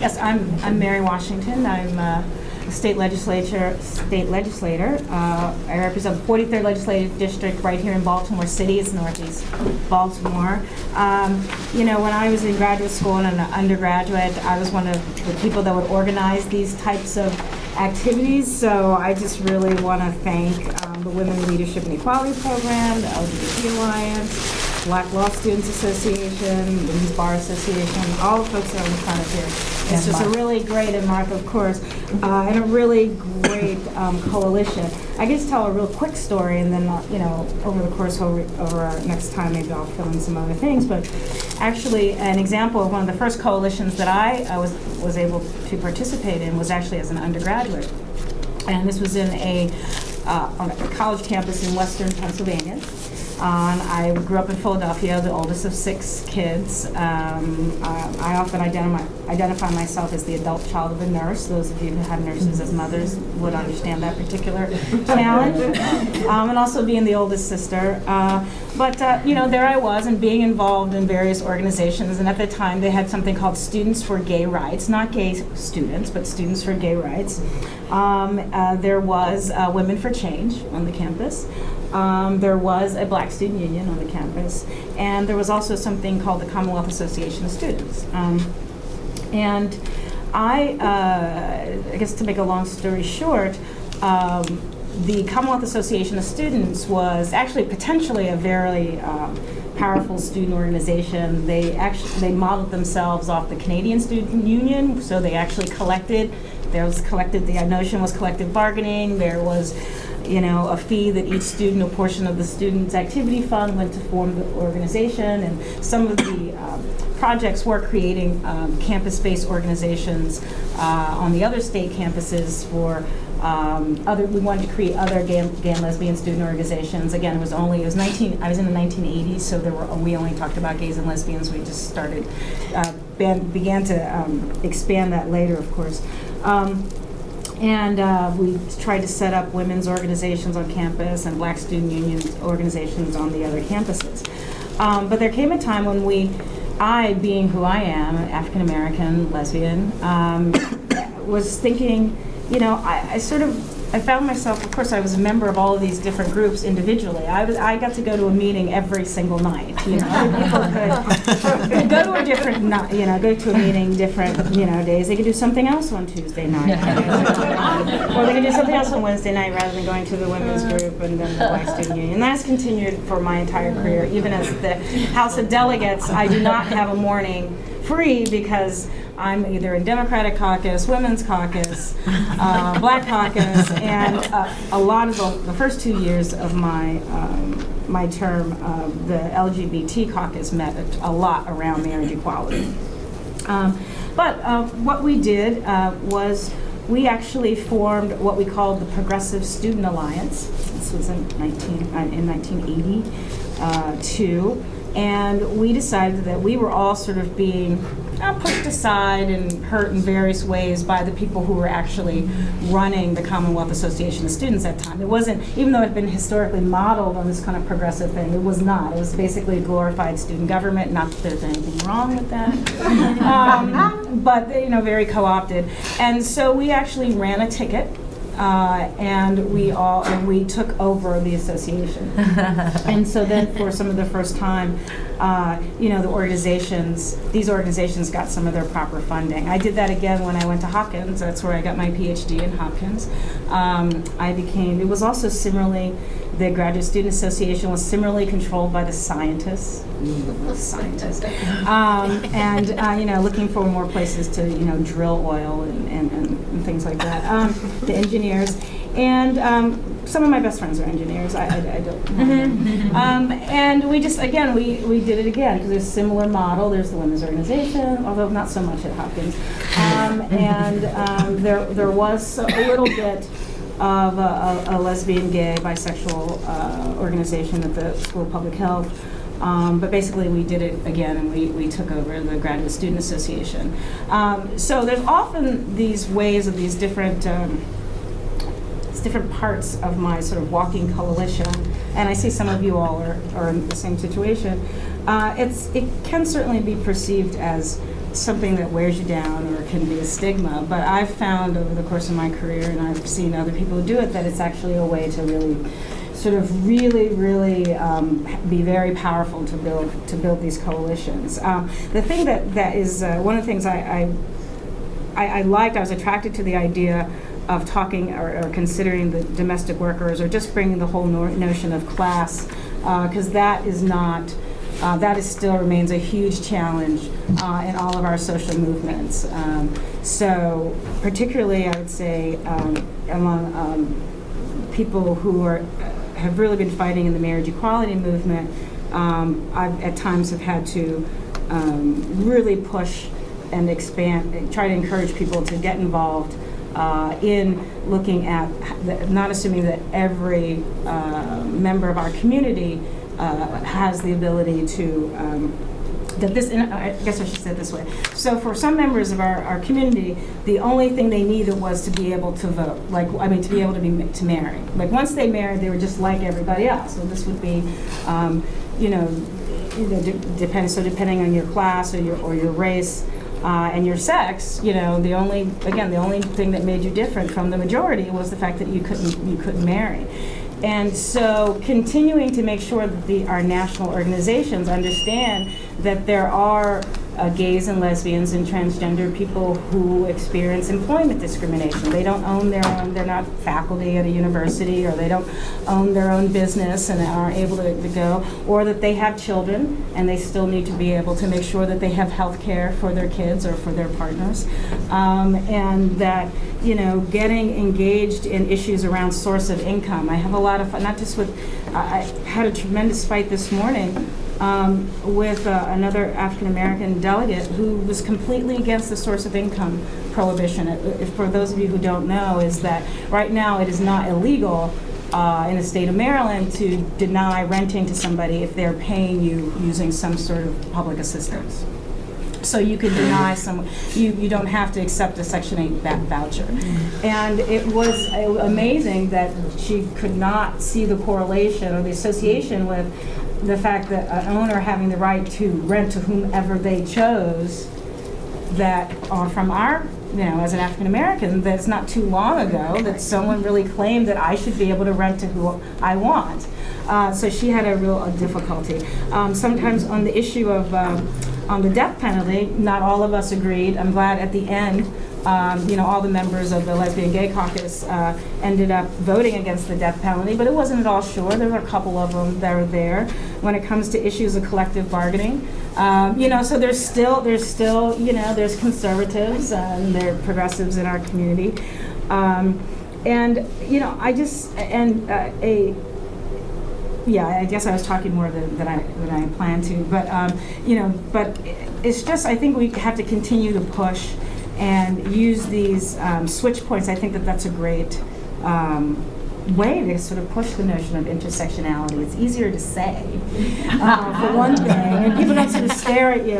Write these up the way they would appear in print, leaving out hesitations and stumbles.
Yes, I'm Mary Washington. I'm a state legislator. I represent the 43rd Legislative District right here in Baltimore City. It's Northeast Baltimore. You know, when I was in graduate school and an undergraduate, I was one of the people that would organize these types of activities. So I just really want to thank the Women Leadership and Equality Program, the LGBT Alliance, Black Law Students Association, Women's Bar Association, all the folks that are in front of here. It's just a really great, and Mark, of course, and a really great coalition. I can just tell a real quick story, and then, you know, over the course over our next time, maybe I'll fill in some other things. But actually, an example of one of the first coalitions that I was able to participate in was actually as an undergraduate. And this was in on a college campus in Western Pennsylvania. I grew up in Philadelphia, the oldest of 6 kids. I often identify myself as the adult child of a nurse. Those of you who have nurses as mothers would understand that particular challenge. And also being the oldest sister. But you know, there I was, and being involved in various organizations. And at the time, they had something called Students for Gay Rights, not gay students, but Students for Gay Rights. There was Women for Change on the campus. There was a Black Student Union on the campus, and there was also something called the Commonwealth Association of Students. And I guess to make a long story short, the Commonwealth Association of Students was actually potentially a very powerful student organization. They modeled themselves off the Canadian Student Union, so they actually the notion was collective bargaining. There was, you know, a fee that each student, a portion of the student's activity fund went to form the organization, and some of the projects were creating campus-based organizations on the other state campuses for we wanted to create other gay and lesbian student organizations. Again, I was in the 1980s, so we only talked about gays and lesbians. We just started, began to expand that later, of course. And we tried to set up women's organizations on campus and Black student union organizations on the other campuses. But there came a time when I, being who I am, African American, lesbian, was thinking, you know, I found myself, of course, I was a member of all of these different groups individually. I got to go to a meeting every single night. You know, other people could go to a different, go to a meeting different, days. They could do something else on Tuesday night, or they could do something else on Wednesday night rather than going to the women's group and then the Black Student Union. And that's continued for my entire career. Even as the House of Delegates, I do not have a morning free because I'm either in Democratic caucus, Women's caucus, Black caucus, and a lot of the first 2 years of my term, the LGBT caucus met a lot around marriage equality. But what we did was we actually formed what we called the Progressive Student Alliance. This was in 1982. And we decided that we were all sort of being pushed aside and hurt in various ways by the people who were actually running the Commonwealth Association of Students at the time. It wasn't, even though it had been historically modeled on this kind of progressive thing, it was not. It was basically a glorified student government. Not that there's anything wrong with that, but very co-opted. And so we actually ran a ticket. And we took over the association. And so then for some of the first time, these organizations got some of their proper funding. I did that again when I went to Hopkins. That's where I got my PhD in Hopkins. It was also similarly, the Graduate Student Association was similarly controlled by the scientists. Looking for more places to, drill oil and things like that. The engineers. And some of my best friends are engineers. I don't know. And we just, again, we did it again, because there's a similar model. There's the women's organization, although not so much at Hopkins. There was a little bit of a lesbian, gay, bisexual organization at the School of Public Health. But basically we did it again, and we took over the Graduate Student Association. So there's often these ways of these different parts of my sort of walking coalition, and I see some of you all are in the same situation. It can certainly be perceived as something that wears you down or can be a stigma, but I've found over the course of my career, and I've seen other people do it, that it's actually a way to really sort of really be very powerful to build these coalitions. The thing that is one of the things I liked, I was attracted to the idea of talking or considering the domestic workers, or just bringing the whole notion of class, because that is not, that is still remains a huge challenge in all of our social movements. So particularly, I would say, among people who have really been fighting in the marriage equality movement, I've at times have had to really push and expand, try to encourage people to get involved in looking at, not assuming that every member of our community has the ability to, I guess I should say it this way. So for some members of our community, the only thing they needed was to be able to vote, to be able to marry. Like once they married, they were just like everybody else. So this would be, depending on your class or your race, and your sex, the only thing that made you different from the majority was the fact that you couldn't marry. And so continuing to make sure that our national organizations understand that there are gays and lesbians and transgender people who experience employment discrimination. They don't own their own, they're not faculty at a university, or they don't own their own business and aren't able to go, or that they have children and they still need to be able to make sure that they have health care for their kids or for their partners. And that, getting engaged in issues around source of income. I have a lot of fun, not just with, I had a tremendous fight this morning with another African-American delegate who was completely against the source of income prohibition. For those of you who don't know, is that right now it is not illegal in the state of Maryland to deny renting to somebody if they're paying you using some sort of public assistance. So you can deny someone, you don't have to accept a Section 8 voucher. And it was amazing that she could not see the correlation or the association with the fact that an owner having the right to rent to whomever they chose, that from our, as an African American, that's not too long ago that someone really claimed that I should be able to rent to who I want. So she had a real difficulty. Sometimes on the issue of on the death penalty, not all of us agreed. I'm glad at the end, all the members of the Lesbian Gay Caucus ended up voting against the death penalty, but it wasn't at all sure. There were a couple of them that were there. When it comes to issues of collective bargaining, so there's still, there's conservatives and there are progressives in our community, I guess I was talking more than I planned to, but but it's just, I think we have to continue to push and use these switch points. I think that's a great way to sort of push the notion of intersectionality. It's easier to say, for one thing, and people don't sort of stare at you.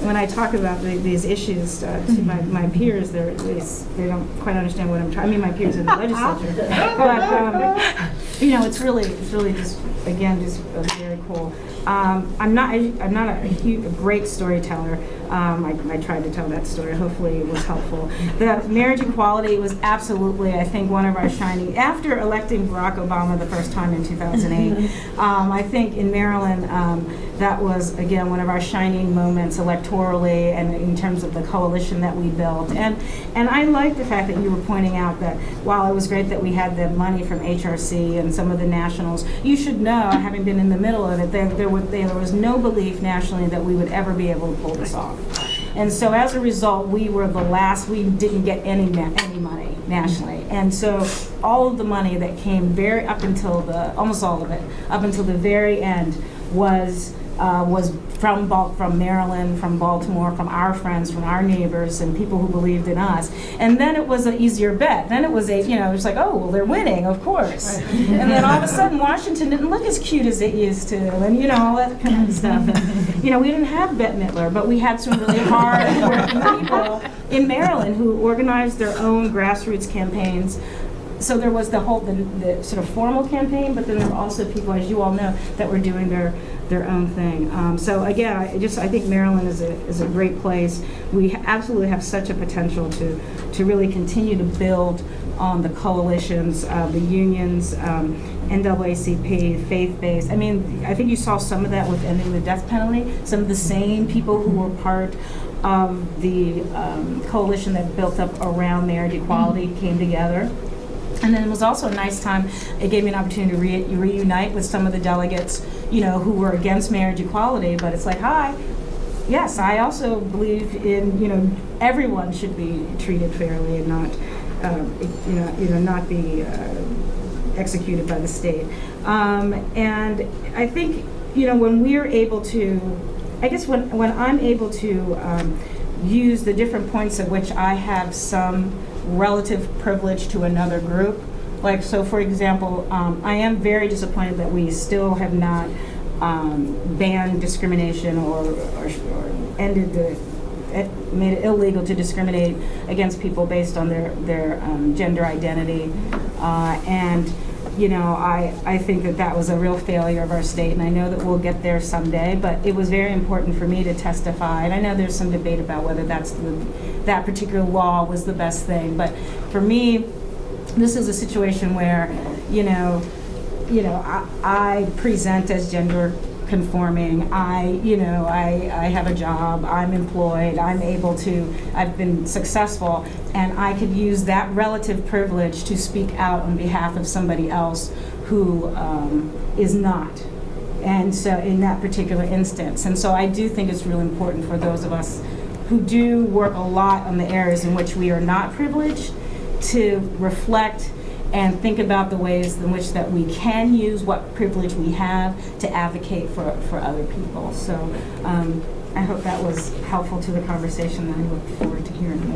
When I talk about these issues to my peers, they don't quite understand what I'm trying. I mean, my peers in the legislature, but it's really just very cool. I'm not a great storyteller. I tried to tell that story. Hopefully it was helpful. The marriage equality was absolutely, I think, one of our shining, after electing Barack Obama the first time in 2008, I think in Maryland, that was, again, one of our shining moments electorally and in terms of the coalition that we built. And I like the fact that you were pointing out that while it was great that we had the money from HRC and some of the nationals, you should know, having been in the middle of it, there was no belief nationally that we would ever be able to pull this off. And so as a result, we were the last, we didn't get any money nationally. And so all of the money that came almost all of it, up until the very end, was from Maryland, from Baltimore, from our friends, from our neighbors, and people who believed in us. And then it was an easier bet. Then it was it was like, oh, well, they're winning, of course. Right. And then all of a sudden, Washington didn't look as cute as it used to, and all that kind of stuff. And, we didn't have Bette Midler, but we had some really hard-working people in Maryland who organized their own grassroots campaigns so there was the sort of formal campaign, but then there were also people, as you all know, that were doing their own thing. So again, I think Maryland is a great place. We absolutely have such a potential to really continue to build on the coalitions, the unions, NAACP, faith-based. I mean, I think you saw some of that with ending the death penalty. Some of the same people who were part of the coalition that built up around marriage equality came together. And then it was also a nice time. It gave me an opportunity to reunite with some of the delegates, who were against marriage equality. But it's like, hi, yes, I also believe in, everyone should be treated fairly and not, not be executed by the state. And I think, when we're able to, I guess when I'm able to use the different points at which I have some relative privilege to another group. Like, so for example, I am very disappointed that we still have not banned discrimination or made it illegal to discriminate against people based on their gender identity. And I think that was a real failure of our state, and I know that we'll get there someday, but it was very important for me to testify, and I know there's some debate about whether that particular law was the best thing, but for me, this is a situation where, I present as gender conforming. I have a job, I'm employed, I've been successful, and I could use that relative privilege to speak out on behalf of somebody else who is not. And so in that particular instance. And so I do think it's really important for those of us who do work a lot on the areas in which we are not privileged to reflect and think about the ways in which that we can use what privilege we have to advocate for other people. So I hope that was helpful to the conversation, and I look forward to hearing